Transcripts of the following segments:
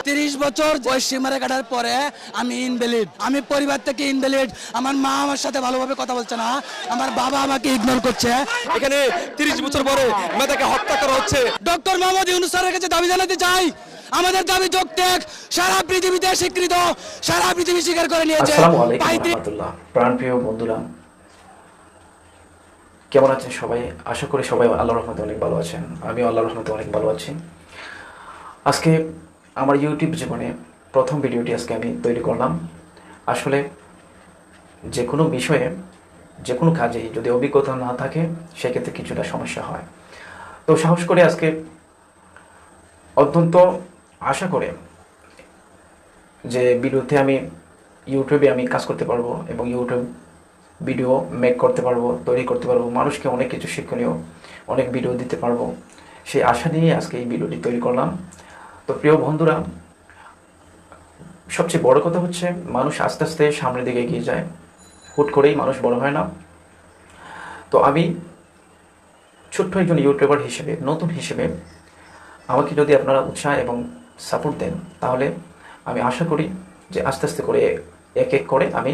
30 বছর বয়স সীমারে কাটার পরে আমি ইনভ্যালিড, আমি পরিবার থেকে ইনভ্যালিড। আমার মা আমার সাথে ভালোভাবে কথা বলছে না, আমার বাবা আমাকে ইগনোর করছে। এখানে 30 বছর পরে মেয়েটাকে হত্যা করা হচ্ছে। ডক্টর মোহাম্মদ ইউনূস স্যারের কাছে দাবি জানাতে চাই, আমাদের দাবি যৌক্তিক, সারা পৃথিবীতে স্বীকৃত, সারা পৃথিবী স্বীকার করে নিয়েছে। আসসালামু আলাইকুম রাহমাতুল্লাহ। প্রাণপ্রিয় বন্ধুরা, কেমন আছেন সবাই? আশা করি সবাই আল্লাহর রহমতে অনেক ভালো আছেন। আমিও আল্লাহর রহমতে অনেক ভালো আছি। আজকে আমার ইউটিউব জীবনে প্রথম ভিডিওটি আজকে আমি তৈরি করলাম। আসলে যে কোনো বিষয়ে, যে কোনো কাজেই যদি অভিজ্ঞতা না থাকে সেক্ষেত্রে কিছুটা সমস্যা হয়। তো সাহস করে আজকে অত্যন্ত আশা করে যে ভিডিওতে আমি ইউটিউবে আমি কাজ করতে পারবো এবং ইউটিউব ভিডিও মেক করতে পারবো, তৈরি করতে পারবো, মানুষকে অনেক কিছু শিক্ষণীয় অনেক ভিডিও দিতে পারবো, সেই আশা নিয়ে আজকে এই ভিডিওটি তৈরি করলাম। তো প্রিয় বন্ধুরা, সবচেয়ে বড় কথা হচ্ছে মানুষ আস্তে আস্তে সামনের দিকে এগিয়ে যায়, হুট করেই মানুষ বড় হয় না। তো আমি ছোট্ট একজন ইউটিউবার হিসেবে, নতুন হিসেবে আমাকে যদি আপনারা উৎসাহ এবং সাপোর্ট দেন তাহলে আমি আশা করি যে আস্তে আস্তে করে এক এক করে আমি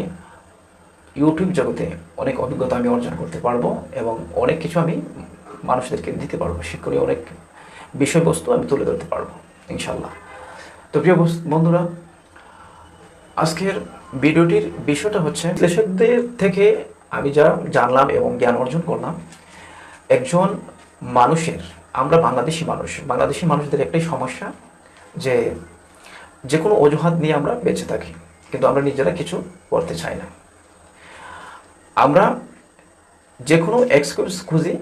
ইউটিউব জগতে অনেক অভিজ্ঞতা আমি অর্জন করতে পারবো এবং অনেক কিছু আমি মানুষদেরকে দিতে পারবো, শিক্ষণীয় অনেক বিষয়বস্তু আমি তুলে ধরতে পারবো ইনশাল্লাহ। তো প্রিয় বন্ধুরা, আজকের ভিডিওটির বিষয়টা হচ্ছে বিশ্লেষকদের থেকে আমি যা জানলাম এবং জ্ঞান অর্জন করলাম, একজন মানুষের, আমরা বাংলাদেশি মানুষদের একটাই সমস্যা যে যে কোনো অজুহাত নিয়ে আমরা বেঁচে থাকি, কিন্তু আমরা নিজেরা কিছু করতে চাই না। আমরা যে কোনো এক্সকিউজ খুঁজি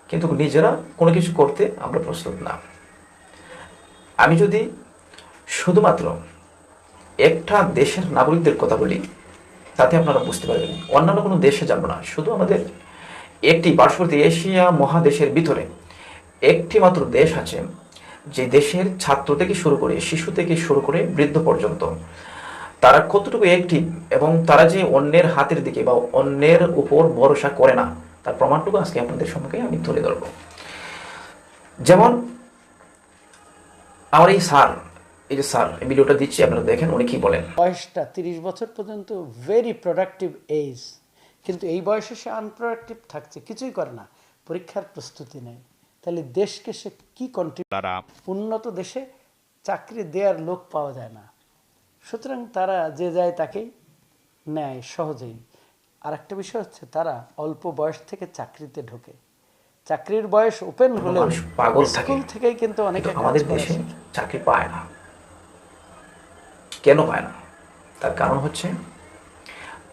কিন্তু নিজেরা কোনো কিছু করতে আমরা প্রস্তুত না। আমি যদি শুধুমাত্র একটা দেশের নাগরিকদের কথা বলি তাতে আপনারা বুঝতে পারবেন। অন্যান্য কোনো দেশে যাব না, শুধু আমাদের একটি পার্শ্ববর্তী এশিয়া মহাদেশের ভিতরে একটি মাত্র দেশ আছে যে দেশের ছাত্র থেকে শুরু করে, শিশু থেকে শুরু করে বৃদ্ধ পর্যন্ত তারা কতটুকু অ্যাক্টিভ এবং তারা যে অন্যের হাতের দিকে বা অন্যের উপর ভরসা করে না তার প্রমাণটুকু আজকে আপনাদের সম্মুখে আমি তুলে ধরব। যেমন আমার এই স্যার, এই যে স্যার, এই ভিডিওটা দিচ্ছি, আপনারা দেখেন উনি কি বলেন। বয়সটা 30 বছর পর্যন্ত ভেরি প্রোডাক্টিভ এজ, কিন্তু এই বয়সে সে আনপ্রোডাক্টিভ থাকছে, কিছুই করে না, পরীক্ষার প্রস্তুতি নেই। তাহলে দেশকে সে কি কন্ট্রিবিউট? উন্নত দেশে চাকরি দেওয়ার লোক পাওয়া যায় না, সুতরাং তারা যে যায় তাকেই নেয় সহজেই। আর একটা বিষয় হচ্ছে তারা অল্প বয়স থেকে চাকরিতে ঢোকে, চাকরির বয়স ওপেন হলে পাগল স্কুল থেকেই কিন্তু অনেকে আমাদের দেশে চাকরি পায় না। কেন পায় না? তার কারণ হচ্ছে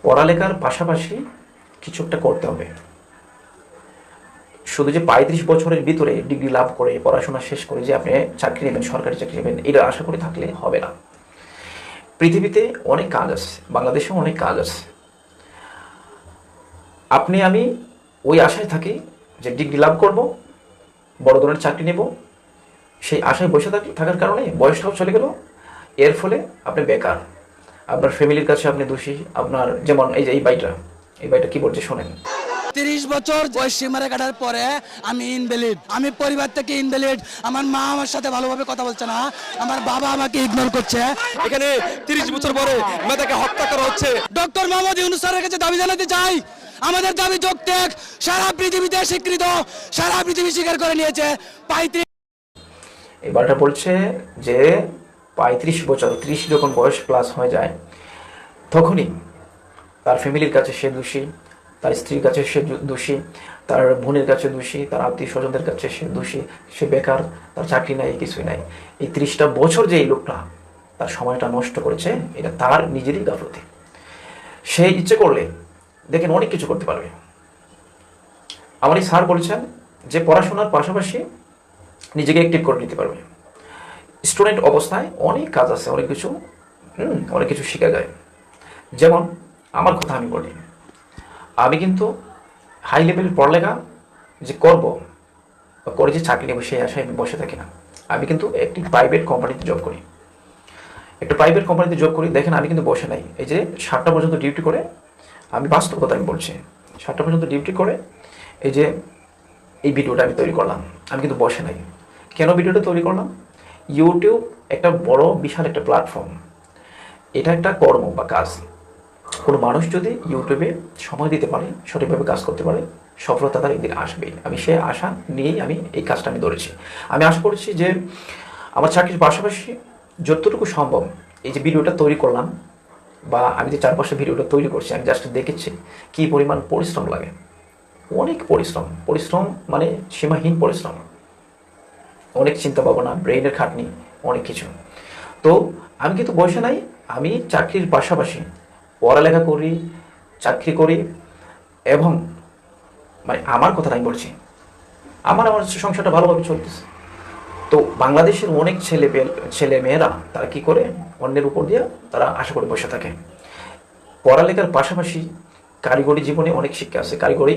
পড়ালেখার পাশাপাশি কিছু একটা করতে হবে। শুধু যে 35 বছরের ভিতরে ডিগ্রি লাভ করে পড়াশোনা শেষ করে যে আপনি চাকরি নেবেন, সরকারি চাকরি নেবেন, এটা আশা করে থাকলে হবে না। পৃথিবীতে অনেক কাজ আছে, বাংলাদেশেও অনেক কাজ আছে। আপনি আমি ওই আশায় থাকি যে ডিগ্রি লাভ করব, বড় ধরনের চাকরি নেব, সেই আশায় বসে থাকার কারণে বয়সটাও চলে গেল। এর ফলে আপনি বেকার, আপনার ফ্যামিলির কাছে আপনি দোষী। আপনার যেমন এই যে এই বাইটা কি বলছে শোনেন। 30 বছর বয়স সীমারে কাটার পরে আমি ইনভ্যালিড, আমি পরিবার থেকে ইনভ্যালিড। আমার মা আমার সাথে ভালোভাবে কথা বলছে না, আমার বাবা আমাকে ইগনোর করছে। এখানে 30 বছর পরে মেয়েটাকে হত্যা করা হচ্ছে। ডক্টর মোহাম্মদ ইউনূস স্যারের কাছে দাবি জানাতে চাই, আমাদের দাবি যৌক্তিক, সারা পৃথিবীতে স্বীকৃত, সারা পৃথিবী স্বীকার করে নিয়েছে। 35 এবারটা বলছে যে 35 বছর, 30 যখন বয়স প্লাস হয়ে যায় তখনই তার ফ্যামিলির কাছে সে দোষী, তার স্ত্রীর কাছে সে দোষী, তার বোনের কাছে দোষী, তার আত্মীয় স্বজনদের কাছে সে দোষী, সে বেকার, তার চাকরি নাই, কিছুই নাই। এই 30টা বছর যে এই লোকটা তার সময়টা নষ্ট করেছে, এটা তার নিজেরই গাফলতি। সে ইচ্ছে করলে দেখেন অনেক কিছু করতে পারবে। আমার এই স্যার বলেছেন যে পড়াশোনার পাশাপাশি নিজেকে অ্যাক্টিভ করে নিতে পারবে। স্টুডেন্ট অবস্থায় অনেক কাজ আছে, অনেক কিছু শেখা যায়। যেমন আমার কথা আমি বলি, আমি কিন্তু হাই লেভেল পড়ালেখা যে করব বা করে যে চাকরি নেব সেই আশায় আমি বসে থাকি না। আমি কিন্তু একটি প্রাইভেট কোম্পানিতে জব করি, দেখেন আমি কিন্তু বসে নাই। এই যে 7টা পর্যন্ত ডিউটি করে, আমি বাস্তব কথা আমি বলছি, 7টা পর্যন্ত ডিউটি করে এই যে এই ভিডিওটা আমি তৈরি করলাম, আমি কিন্তু বসে নাই। কেন ভিডিওটা তৈরি করলাম? ইউটিউব একটা বড় বিশাল একটা প্ল্যাটফর্ম, এটা একটা কর্ম বা কাজ। কোনো মানুষ যদি ইউটিউবে সময় দিতে পারে, সঠিকভাবে কাজ করতে পারে, সফলতা তার একদিন আসবেই। আমি সে আশা নিয়েই আমি এই কাজটা আমি ধরেছি। আমি আশা করছি যে আমার চাকরির পাশাপাশি যতটুকু সম্ভব এই যে ভিডিওটা তৈরি করলাম, বা আমি যে 4-5টা ভিডিওটা তৈরি করছি, আমি জাস্ট দেখেছি কী পরিমাণ পরিশ্রম লাগে। অনেক পরিশ্রম, পরিশ্রম মানে সীমাহীন পরিশ্রম, অনেক চিন্তা ভাবনা, ব্রেইনের খাটনি, অনেক কিছু। তো আমি কিন্তু বসে নাই, আমি চাকরির পাশাপাশি পড়ালেখা করি, চাকরি করি, এবং মানে আমার কথাটা আমি বলছি, আমার সংসারটা ভালোভাবে চলতেছে। তো বাংলাদেশের অনেক ছেলে মেয়েরা তারা কি করে, অন্যের উপর দিয়ে তারা আশা করে বসে থাকে। পড়ালেখার পাশাপাশি কারিগরি জীবনে অনেক শিক্ষা আছে, কারিগরি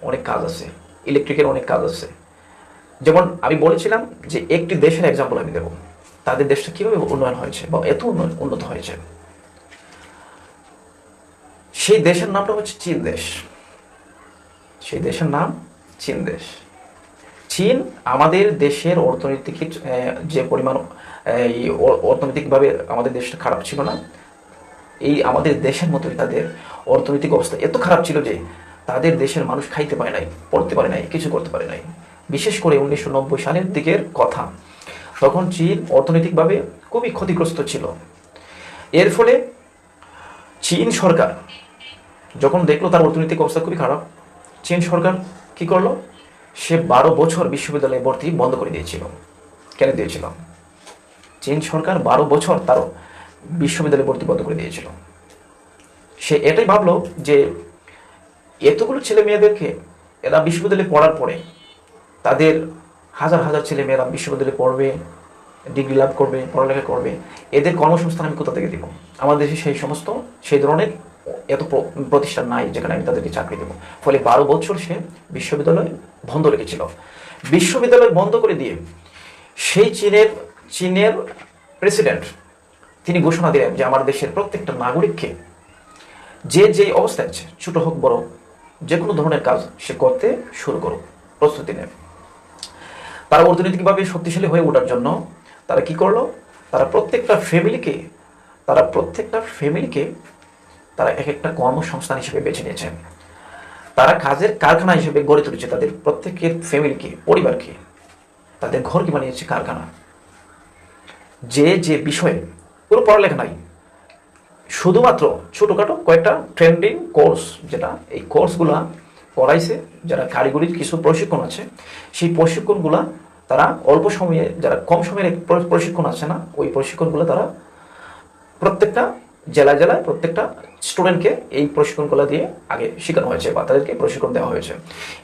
অনেক কাজ আছে, ইলেকট্রিকের অনেক কাজ আছে। যেমন আমি বলেছিলাম যে একটি দেশের এক্সাম্পল আমি দেবো, তাদের দেশটা কীভাবে উন্নয়ন হয়েছে বা এত উন্নত হয়েছে। সেই দেশের নামটা হচ্ছে চীন দেশ। সেই দেশের নাম চীন দেশ। চীন আমাদের দেশের অর্থনৈতিক যে পরিমাণ অর্থনৈতিকভাবে আমাদের দেশটা খারাপ ছিল না, এই আমাদের দেশের মতোই তাদের অর্থনৈতিক অবস্থা এত খারাপ ছিল যে তাদের দেশের মানুষ খাইতে পারে নাই, পড়তে পারে নাই, কিছু করতে পারে নাই। বিশেষ করে 1990 সালের দিকের কথা, তখন চীন অর্থনৈতিকভাবে খুবই ক্ষতিগ্রস্ত ছিল। এর ফলে চীন সরকার যখন দেখলো তার অর্থনৈতিক অবস্থা খুবই খারাপ, চীন সরকার কি করলো, সে 12 বছর বিশ্ববিদ্যালয়ে ভর্তি বন্ধ করে দিয়েছিল। কেন দিয়েছিল? চীন সরকার 12 বছর তার বিশ্ববিদ্যালয়ে ভর্তি বন্ধ করে দিয়েছিল। সে এটাই ভাবলো যে এতগুলো ছেলে মেয়েদেরকে এরা বিশ্ববিদ্যালয়ে পড়ার পরে তাদের হাজার হাজার ছেলে মেয়েরা বিশ্ববিদ্যালয়ে পড়বে, ডিগ্রি লাভ করবে, পড়ালেখা করবে, এদের কর্মসংস্থান আমি কোথা থেকে দিব? আমাদের দেশে সেই ধরনের এত প্রতিষ্ঠান নাই যেখানে আমি তাদেরকে চাকরি দেবো। ফলে 12 বছর সে বিশ্ববিদ্যালয় বন্ধ রেখেছিল। বিশ্ববিদ্যালয় বন্ধ করে দিয়ে সেই চীনের প্রেসিডেন্ট তিনি ঘোষণা দিলেন যে আমার দেশের প্রত্যেকটা নাগরিককে যে অবস্থায় আছে, ছোট হোক বড়, যে কোনো ধরনের কাজ সে করতে শুরু করুক, প্রস্তুতি নেবে। তারা অর্থনৈতিকভাবে শক্তিশালী হয়ে ওঠার জন্য তারা কি করলো, তারা প্রত্যেকটা ফ্যামিলিকে তারা এক একটা কর্মসংস্থান হিসেবে বেছে নিয়েছে। তারা কাজের কারখানা হিসেবে গড়ে তুলেছে তাদের প্রত্যেকের ফ্যামিলিকে, পরিবারকে, তাদের ঘরকে বানিয়েছে কারখানা। যে বিষয়ে পুরো পড়ালেখা নাই, শুধুমাত্র ছোটোখাটো কয়েকটা ট্রেন্ডিং কোর্স, যেটা এই কোর্সগুলা করাইছে, যারা কারিগরির কিছু প্রশিক্ষণ আছে, সেই প্রশিক্ষণগুলা তারা অল্প সময়ে, যারা কম সময়ের প্রশিক্ষণ আছে না, ওই প্রশিক্ষণগুলো তারা প্রত্যেকটা জেলায় প্রত্যেকটা স্টুডেন্টকে এই প্রশিক্ষণগুলো দিয়ে আগে শেখানো হয়েছে বা তাদেরকে প্রশিক্ষণ দেওয়া হয়েছে।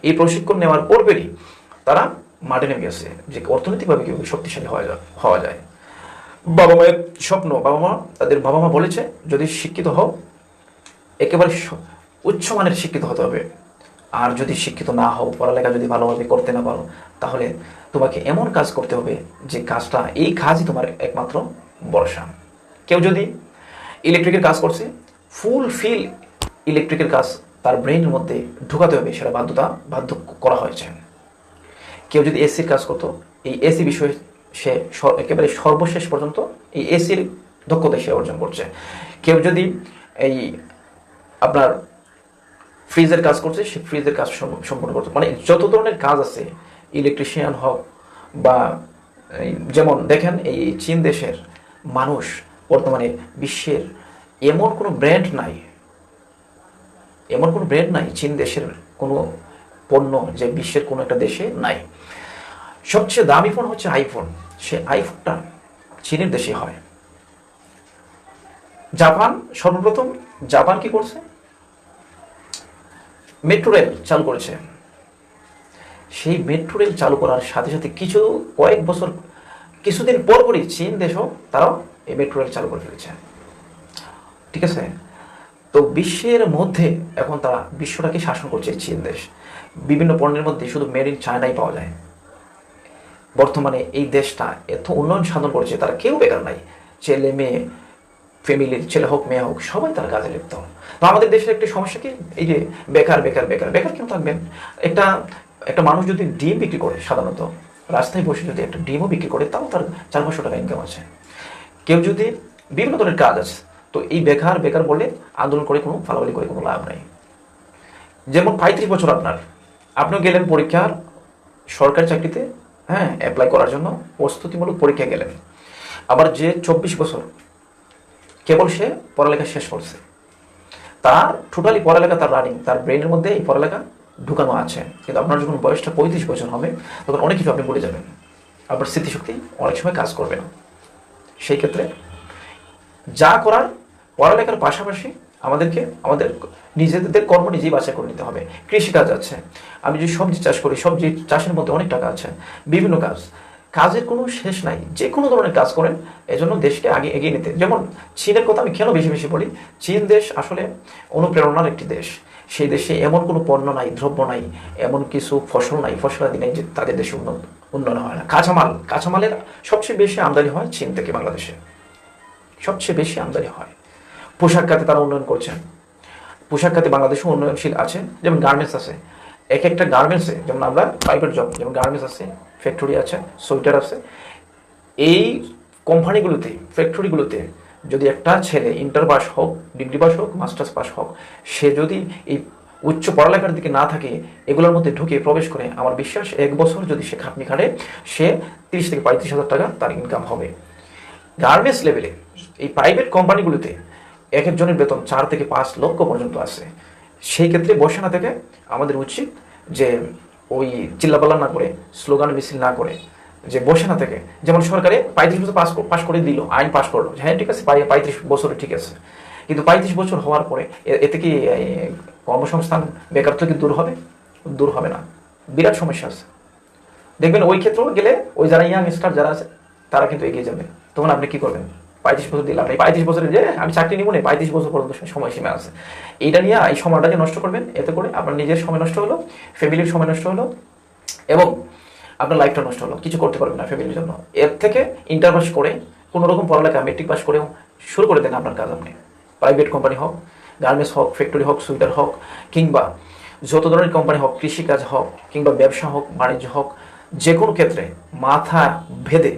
এই প্রশিক্ষণ নেওয়ার পরপরই তারা মাঠে নেমে গেছে যে অর্থনৈতিকভাবে কীভাবে শক্তিশালী হওয়া যায়। বাবা মায়ের স্বপ্ন, তাদের বাবা মা বলেছে যদি শিক্ষিত হও, একেবারে উচ্চমানের শিক্ষিত হতে হবে, আর যদি শিক্ষিত না হও, পড়ালেখা যদি ভালোভাবে করতে না পারো, তাহলে তোমাকে এমন কাজ করতে হবে যে কাজটা, এই কাজই তোমার একমাত্র ভরসা। কেউ যদি ইলেকট্রিকের কাজ করছে, ফুলফিল ইলেকট্রিকের কাজ তার ব্রেনের মধ্যে ঢুকাতে হবে, সেটা বাধ্য করা হয়েছে। কেউ যদি এসির কাজ করতো, এই এসি বিষয়ে সে একেবারে সর্বশেষ পর্যন্ত এই এসির দক্ষতা সে অর্জন করছে। কেউ যদি এই আপনার ফ্রিজের কাজ করছে, সে ফ্রিজের কাজ সম্পূর্ণ করছে। মানে যত ধরনের কাজ আছে, ইলেকট্রিশিয়ান হোক বা যেমন দেখেন এই চীন দেশের মানুষ বর্তমানে বিশ্বের এমন কোনো ব্র্যান্ড নাই চীন দেশের কোনো পণ্য যে বিশ্বের কোনো একটা দেশে নাই। সবচেয়ে দামি ফোন হচ্ছে আইফোন, সে আইফোনটা চীনের দেশে হয়। সর্বপ্রথম জাপান কি করছে, মেট্রো রেল চালু করেছে। সেই মেট্রো রেল চালু করার সাথে সাথে কিছুদিন পরপরই চীন দেশও তারাও এই মেট্রো রেল চালু করে ফেলেছে। ঠিক আছে, তো বিশ্বের মধ্যে এখন তারা বিশ্বটাকে শাসন করছে চীন দেশ। বিভিন্ন পণ্যের মধ্যে শুধু মেড ইন চায়নাই পাওয়া যায়। বর্তমানে এই দেশটা এত উন্নয়ন সাধন করছে, তারা কেউ বেকার নাই, ছেলে মেয়ে, ফ্যামিলির ছেলে হোক মেয়ে হোক, সবাই তারা কাজে লিপ্ত। তো আমাদের দেশের একটা সমস্যা কি, এই যে বেকার কেন থাকবেন? একটা মানুষ যদি ডিম বিক্রি করে, সাধারণত রাস্তায় বসে যদি একটা ডিমও বিক্রি করে, তাও তার 400-500 টাকা ইনকাম আছে। কেউ যদি বিভিন্ন ধরনের কাজ আছে, তো এই বেকার বেকার বলে আন্দোলন করে কোনো ফালাফালি করে কোনো লাভ নাই। যেমন 35 বছর আপনিও গেলেন পরীক্ষার সরকারি চাকরিতে, হ্যাঁ, অ্যাপ্লাই করার জন্য প্রস্তুতিমূলক পরীক্ষা গেলেন। আবার যে 24 বছর কেবল সে পড়ালেখা শেষ করছে, তার টোটালি পড়ালেখা, তার রানিং, তার ব্রেনের মধ্যে এই পড়ালেখা ঢুকানো আছে। কিন্তু আপনার যখন বয়সটা 35 বছর হবে, তখন অনেক কিছু আপনি ভুলে যাবেন, আপনার স্মৃতিশক্তি অনেক সময় কাজ করবে না। সেই ক্ষেত্রে যা করার পড়ালেখার পাশাপাশি আমাদের নিজেদের কর্ম নিজেই বাছাই করে নিতে হবে। কৃষিকাজ আছে, আমি যদি সবজি চাষ করি, সবজি চাষের মধ্যে অনেক টাকা আছে, বিভিন্ন কাজের কোনো শেষ নাই। যে কোনো ধরনের কাজ করেন, এজন্য দেশকে আগে এগিয়ে নিতে। যেমন চীনের কথা আমি কেন বেশি বেশি বলি, চীন দেশ আসলে অনুপ্রেরণার একটি দেশ। সেই দেশে এমন কোনো পণ্য নাই, দ্রব্য নাই, এমন কিছু ফসল নাই, ফসলাদি নাই যে তাদের দেশে উন্নয়ন হয় না। কাঁচামালের সবচেয়ে বেশি আমদানি হয় চীন থেকে বাংলাদেশে, সবচেয়ে বেশি আমদানি হয়। পোশাক খাতে তারা উন্নয়ন করছেন, পোশাক খাতে বাংলাদেশও উন্নয়নশীল আছে। যেমন গার্মেন্টস আছে, এক একটা গার্মেন্টসে, যেমন আমরা প্রাইভেট জব, যেমন গার্মেন্টস আছে, ফ্যাক্টরি আছে, সোয়েটার আছে। এই কোম্পানিগুলোতে, ফ্যাক্টরিগুলোতে যদি একটা ছেলে ইন্টার পাস হোক, ডিগ্রি পাস হোক, মাস্টার্স পাস হোক, সে যদি এই উচ্চ পড়ালেখার দিকে না থাকে, এগুলোর মধ্যে ঢুকে প্রবেশ করে, আমার বিশ্বাস 1 বছর যদি সে খাটনি খাটে, সে 30 থেকে 35 হাজার টাকা তার ইনকাম হবে। গার্মেন্টস লেভেলে এই প্রাইভেট কোম্পানিগুলোতে এক একজনের বেতন 4 থেকে 5 লক্ষ পর্যন্ত আছে। সেই ক্ষেত্রে বসে না থেকে আমাদের উচিত যে ওই চিল্লাপাল্লা না করে, স্লোগান মিছিল না করে, যে বসে না থেকে, যেমন সরকারে 35 বছর পাস করে দিল, আইন পাস করলো, হ্যাঁ ঠিক আছে, 35 বছরে ঠিক আছে, কিন্তু 35 বছর হওয়ার পরে এতে কি কর্মসংস্থান, বেকারত্ব কি দূর হবে? দূর হবে না, বিরাট সমস্যা আছে। দেখবেন ওই ক্ষেত্রেও গেলে ওই যারা ইয়াং স্টার যারা আছে, তারা কিন্তু এগিয়ে যাবে। তখন আপনি কি করবেন? 35 বছর দিলাম, এই 35 বছরে যে আমি চাকরি নিব না, 35 বছর পর্যন্ত সময়সীমা আছে, এইটা নিয়ে এই সময়টা যে নষ্ট করবেন, এতে করে আপনার নিজের সময় নষ্ট হলো, ফ্যামিলির সময় নষ্ট হলো, এবং আপনার লাইফটা নষ্ট হলো, কিছু করতে পারবেন না ফ্যামিলির জন্য। এর থেকে ইন্টার পাস করে, কোনো রকম পড়ালেখা মেট্রিক পাস করেও শুরু করে দেন আপনার কাজ। আপনি প্রাইভেট কোম্পানি হোক, গার্মেন্টস হোক, ফ্যাক্টরি হোক, সুইটার হোক, কিংবা যত ধরনের কোম্পানি হোক, কৃষিকাজ হোক, কিংবা ব্যবসা হোক, বাণিজ্য হোক, যে কোনো ক্ষেত্রে মাথা ভেদে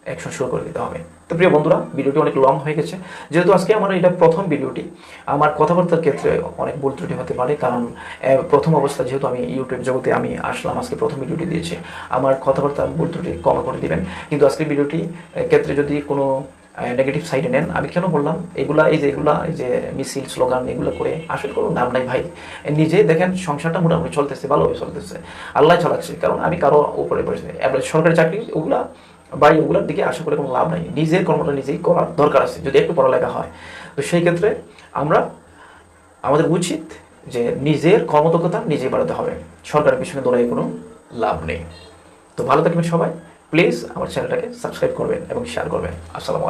অ্যাকশন শুরু করে দিতে হবে। তো প্রিয় বন্ধুরা, ভিডিওটি অনেক লং হয়ে গেছে, যেহেতু আজকে আমার এটা প্রথম ভিডিওটি, আমার কথাবার্তার ক্ষেত্রে অনেক ভুল ত্রুটি হতে পারে, কারণ প্রথম অবস্থা যেহেতু আমি ইউটিউব জগতে আমি আসলাম, আজকে প্রথম ভিডিওটি দিয়েছি, আমার কথাবার্তা ভুল ত্রুটি ক্ষমা করে দিবেন। কিন্তু আজকে ভিডিওটি ক্ষেত্রে যদি কোনো নেগেটিভ সাইডে নেন, আমি কেন বললাম এগুলা, এই যে মিছিল, স্লোগান, এগুলো করে আসলে কোনো নাম নাই ভাই। নিজে দেখেন সংসারটা মোটামুটি চলতেছে, ভালোভাবে চলতেছে, আল্লাহ চালাচ্ছে, কারণ আমি কারো উপরে বসে। সরকারি চাকরি ওগুলা বা ওগুলোর দিকে আশা করে কোনো লাভ নাই। নিজের কর্মটা নিজেই করার দরকার আছে, যদি একটু পড়ালেখা হয়। তো সেই ক্ষেত্রে আমাদের উচিত যে নিজের কর্মদক্ষতা নিজেই বাড়াতে হবে, সরকারের পিছনে দৌড়াই কোনো লাভ নেই। তো ভালো থাকবেন সবাই, প্লিজ আমার চ্যানেলটাকে সাবস্ক্রাইব করবেন এবং শেয়ার করবেন। আসসালামু আলাইকুম।